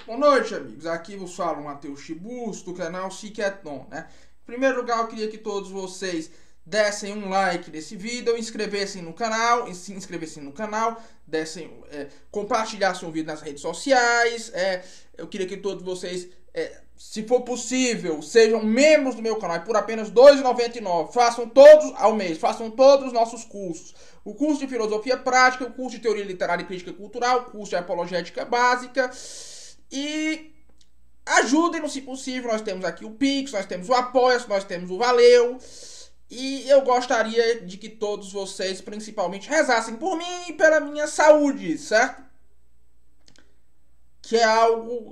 Boa noite, amigos. Aqui vos fala o Matheus Chibus, do canal Siqueton, né? Em primeiro lugar, eu queria que todos vocês dessem um like nesse vídeo, inscrevessem no canal, compartilhassem o vídeo nas redes sociais. Eu queria que todos vocês, se for possível, sejam membros do meu canal por apenas R$ 2,99. Façam todos ao mês, façam todos os nossos cursos. O curso de Filosofia Prática, o curso de Teoria Literária e Crítica Cultural, o curso de Apologética Básica. E ajudem-nos se possível. Nós temos aqui o Pix, nós temos o Apoia-se, nós temos o Valeu. E eu gostaria de que todos vocês, principalmente, rezassem por mim e pela minha saúde, certo? Que é algo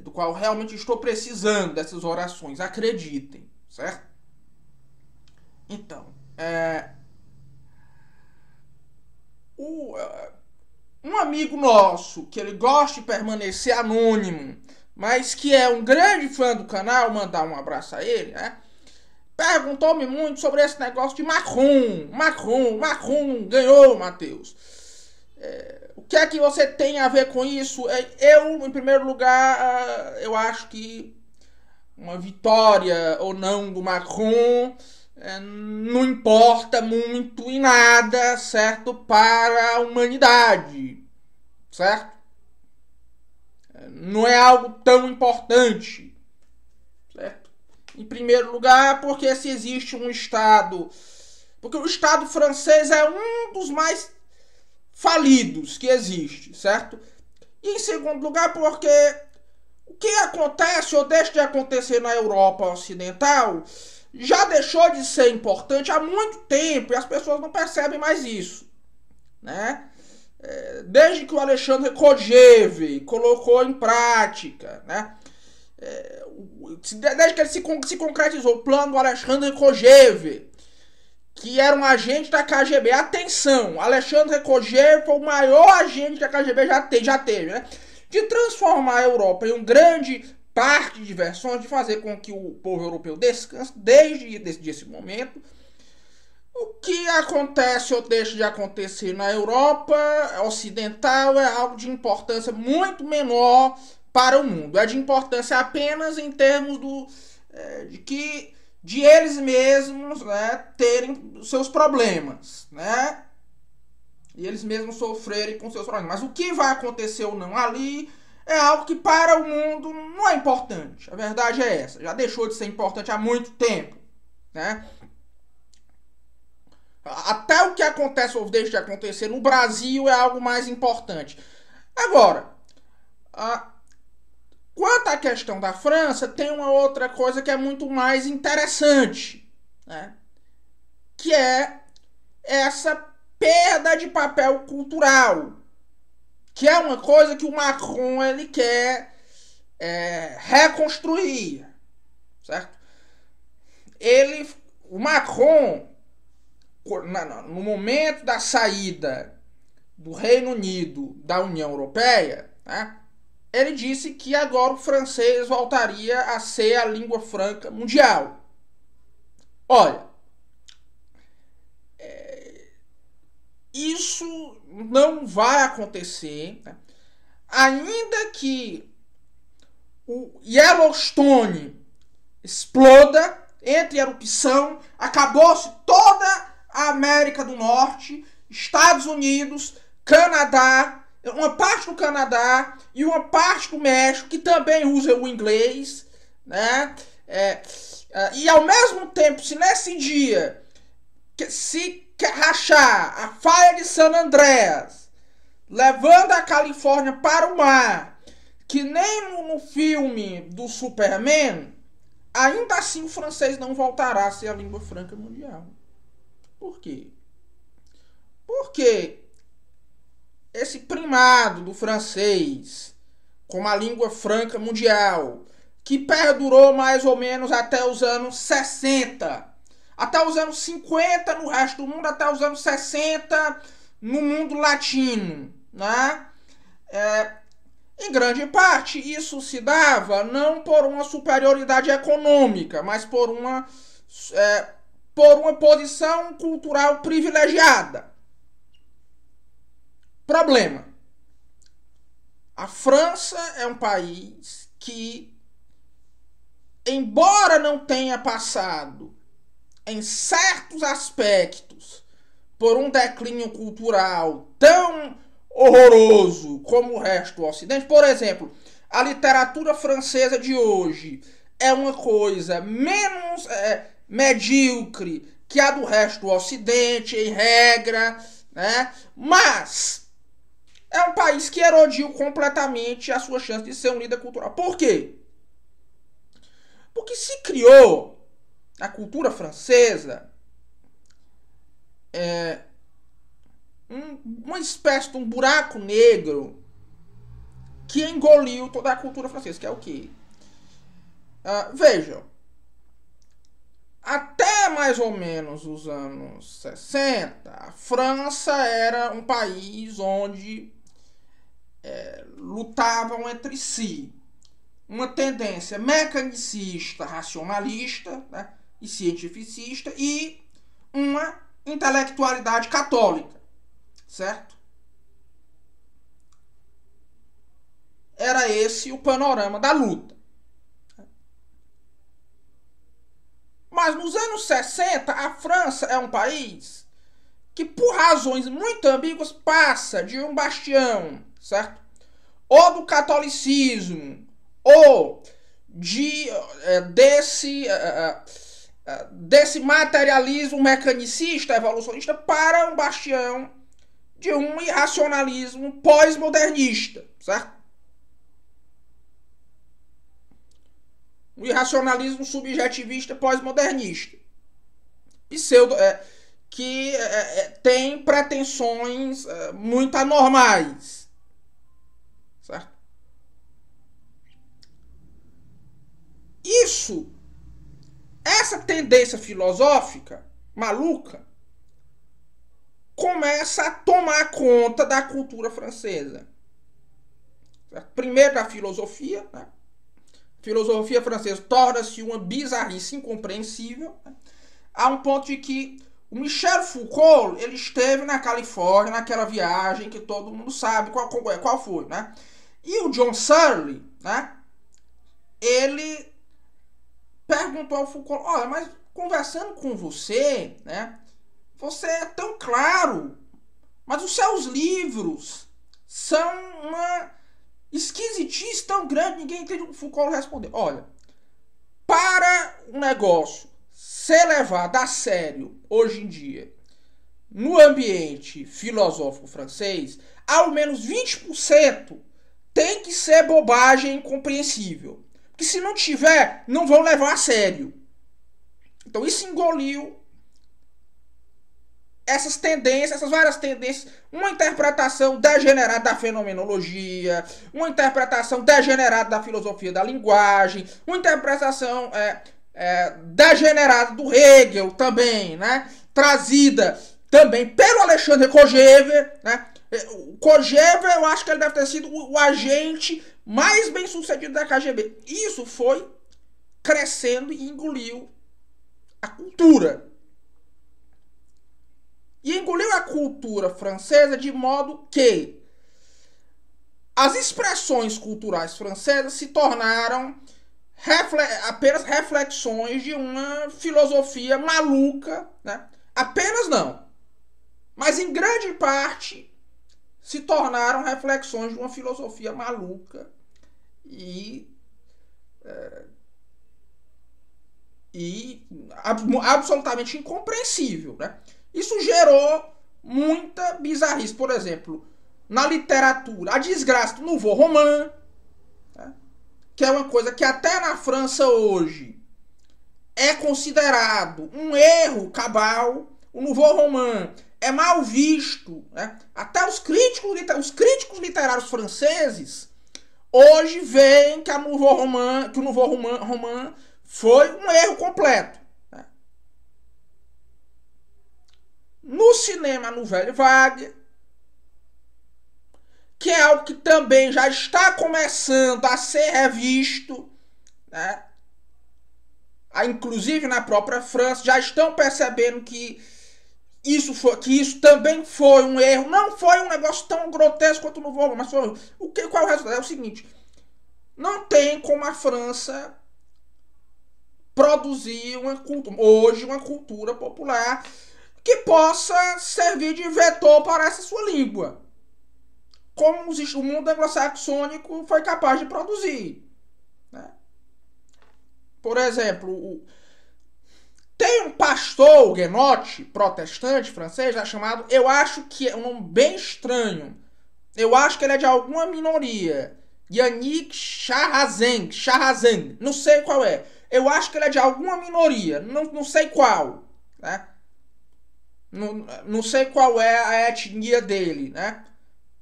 do qual realmente estou precisando dessas orações, acreditem, certo? Então, um amigo nosso, que ele gosta de permanecer anônimo, mas que é um grande fã do canal, mandar um abraço a ele, né? Perguntou-me muito sobre esse negócio de Macron. Macron ganhou, Matheus. O que é que você tem a ver com isso? Eu, em primeiro lugar, eu acho que uma vitória ou não do Macron não importa muito em nada, certo? Para a humanidade, certo? Não é algo tão importante, certo? Em primeiro lugar, porque se existe um Estado... Porque o Estado francês é um dos mais falidos que existe, certo? E em segundo lugar, porque o que acontece ou deixa de acontecer na Europa Ocidental já deixou de ser importante há muito tempo e as pessoas não percebem mais isso, né? Desde que o Alexandre Kojève colocou em prática, né? Desde que ele se concretizou o plano do Alexandre Kojève, que era um agente da KGB. Atenção, Alexandre Kojève foi o maior agente que a KGB já teve, né? De transformar a Europa em um grande parque de diversões, de fazer com que o povo europeu descanse desde esse momento. O que acontece ou deixa de acontecer na Europa Ocidental é algo de importância muito menor para o mundo. É de importância apenas em termos de eles mesmos, né, terem seus problemas, né? E eles mesmos sofrerem com seus problemas. Mas o que vai acontecer ou não ali é algo que para o mundo não é importante. A verdade é essa. Já deixou de ser importante há muito tempo, né? Até o que acontece ou deixa de acontecer no Brasil é algo mais importante. Agora, quanto à questão da França, tem uma outra coisa que é muito mais interessante, né? Que é essa perda de papel cultural, que é uma coisa que o Macron ele quer reconstruir, certo? O Macron, no momento da saída do Reino Unido da União Europeia, né, ele disse que agora o francês voltaria a ser a língua franca mundial. Olha, isso não vai acontecer, né? Ainda que o Yellowstone exploda, entre erupção, acabou-se toda a América do Norte, Estados Unidos, Canadá, uma parte do Canadá e uma parte do México, que também usa o inglês, né? E ao mesmo tempo, se nesse dia se rachar a Faia de San Andreas, levando a Califórnia para o mar, que nem no filme do Superman, ainda assim o francês não voltará a ser a língua franca mundial. Por quê? Porque esse primado do francês como a língua franca mundial, que perdurou mais ou menos até os anos 60, até os anos 50 no resto do mundo, até os anos 60 no mundo latino, né? Em grande parte, isso se dava não por uma superioridade econômica, mas por uma posição cultural privilegiada. Problema. A França é um país que, embora não tenha passado em certos aspectos por um declínio cultural tão horroroso como o resto do Ocidente, por exemplo, a literatura francesa de hoje é uma coisa menos medíocre que a do resto do Ocidente, em regra, né? Mas é um país que erodiu completamente a sua chance de ser um líder cultural. Por quê? Porque se criou a cultura francesa uma espécie de um buraco negro que engoliu toda a cultura francesa, que é o quê? Vejam, até mais ou menos os anos 60, a França era um país onde lutavam entre si uma tendência mecanicista, racionalista, né, e cientificista, e uma intelectualidade católica, certo? Era esse o panorama da luta. Mas nos anos 60, a França é um país que, por razões muito ambíguas, passa de um bastião, certo? Ou do catolicismo, ou desse materialismo mecanicista, evolucionista, para um bastião de um irracionalismo pós-modernista, certo? Um irracionalismo subjetivista pós-modernista. Que tem pretensões muito anormais, certo? Essa tendência filosófica maluca começa a tomar conta da cultura francesa. Certo? Primeiro da filosofia, né? A filosofia francesa torna-se uma bizarrice incompreensível, né? A um ponto de que o Michel Foucault, ele esteve na Califórnia, naquela viagem que todo mundo sabe qual foi, né? E o John Searle, né? Ele perguntou ao Foucault, olha, mas conversando com você, né? Você é tão claro, mas os seus livros são uma esquisitice tão grande, ninguém entende. O Foucault respondeu, olha, para um negócio ser levado a sério hoje em dia no ambiente filosófico francês, ao menos 20% tem que ser bobagem incompreensível. Porque se não tiver, não vão levar a sério. Então isso engoliu essas tendências, essas várias tendências, uma interpretação degenerada da fenomenologia, uma interpretação degenerada da filosofia da linguagem, uma interpretação degenerada do Hegel também, né? Trazida também pelo Alexandre Kojève, né? O Kojève, eu acho que ele deve ter sido o agente mais bem sucedido da KGB. Isso foi crescendo e engoliu a cultura. E engoliu a cultura francesa de modo que as expressões culturais francesas se tornaram apenas reflexões de uma filosofia maluca, né? Apenas não, mas em grande parte se tornaram reflexões de uma filosofia maluca e absolutamente incompreensível, né? Isso gerou muita bizarrice. Por exemplo, na literatura, a desgraça do Nouveau Roman, né? Que é uma coisa que até na França hoje é considerado um erro cabal. O Nouveau Roman é mal visto, né? Até os críticos literários franceses hoje veem que o Nouveau Roman foi um erro completo. Né? No cinema, a Nouvelle Vague, que é algo que também já está começando a ser revisto, né? Inclusive na própria França, já estão percebendo que que isso também foi um erro. Não foi um negócio tão grotesco quanto no Volga, mas foi qual é o resultado? É o seguinte: não tem como a França produzir hoje uma cultura popular que possa servir de vetor para essa sua língua, como o mundo anglo-saxônico foi capaz de produzir, né? Por exemplo, tem um pastor huguenote protestante francês chamado, eu acho que é um nome bem estranho, eu acho que ele é de alguma minoria, Yannick Charrazeng, não sei qual é, eu acho que ele é de alguma minoria, não sei qual, né? Não sei qual é a etnia dele, né?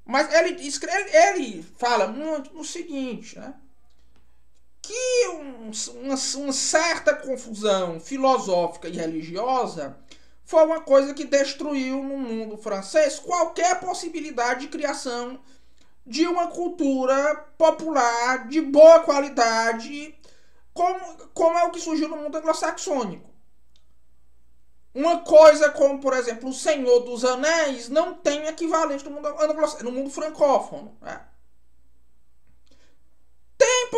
Mas ele fala muito no seguinte, né? Que uma certa confusão filosófica e religiosa foi uma coisa que destruiu no mundo francês qualquer possibilidade de criação de uma cultura popular de boa qualidade, como é o que surgiu no mundo anglo-saxônico. Uma coisa como, por exemplo, O Senhor dos Anéis não tem equivalente no mundo francófono, né? Tem,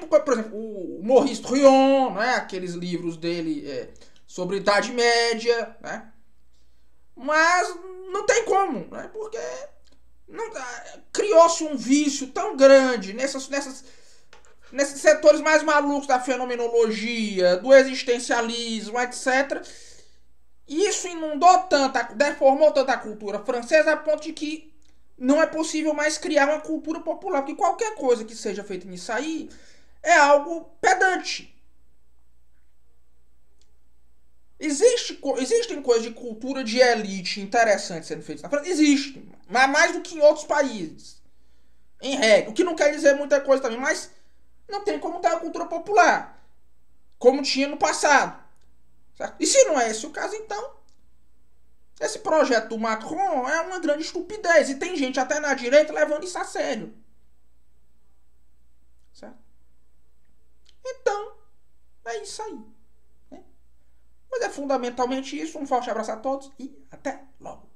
por exemplo, o Maurice Druon, né? Aqueles livros dele sobre Idade Média, né? Mas não tem como, né? Porque criou-se um vício tão grande nesses setores mais malucos da fenomenologia, do existencialismo, etc. E isso deformou tanto a cultura francesa a ponto de que não é possível mais criar uma cultura popular, porque qualquer coisa que seja feita nisso aí é algo pedante. Existem coisas de cultura de elite interessantes sendo feitas na França? Existem, mas mais do que em outros países, em regra. O que não quer dizer muita coisa também, mas não tem como ter uma cultura popular, como tinha no passado. Certo? E se não é esse o caso, então esse projeto do Macron é uma grande estupidez. E tem gente até na direita levando isso a sério. Certo? Então, é isso aí. Né? Mas é fundamentalmente isso. Um forte abraço a todos e até logo.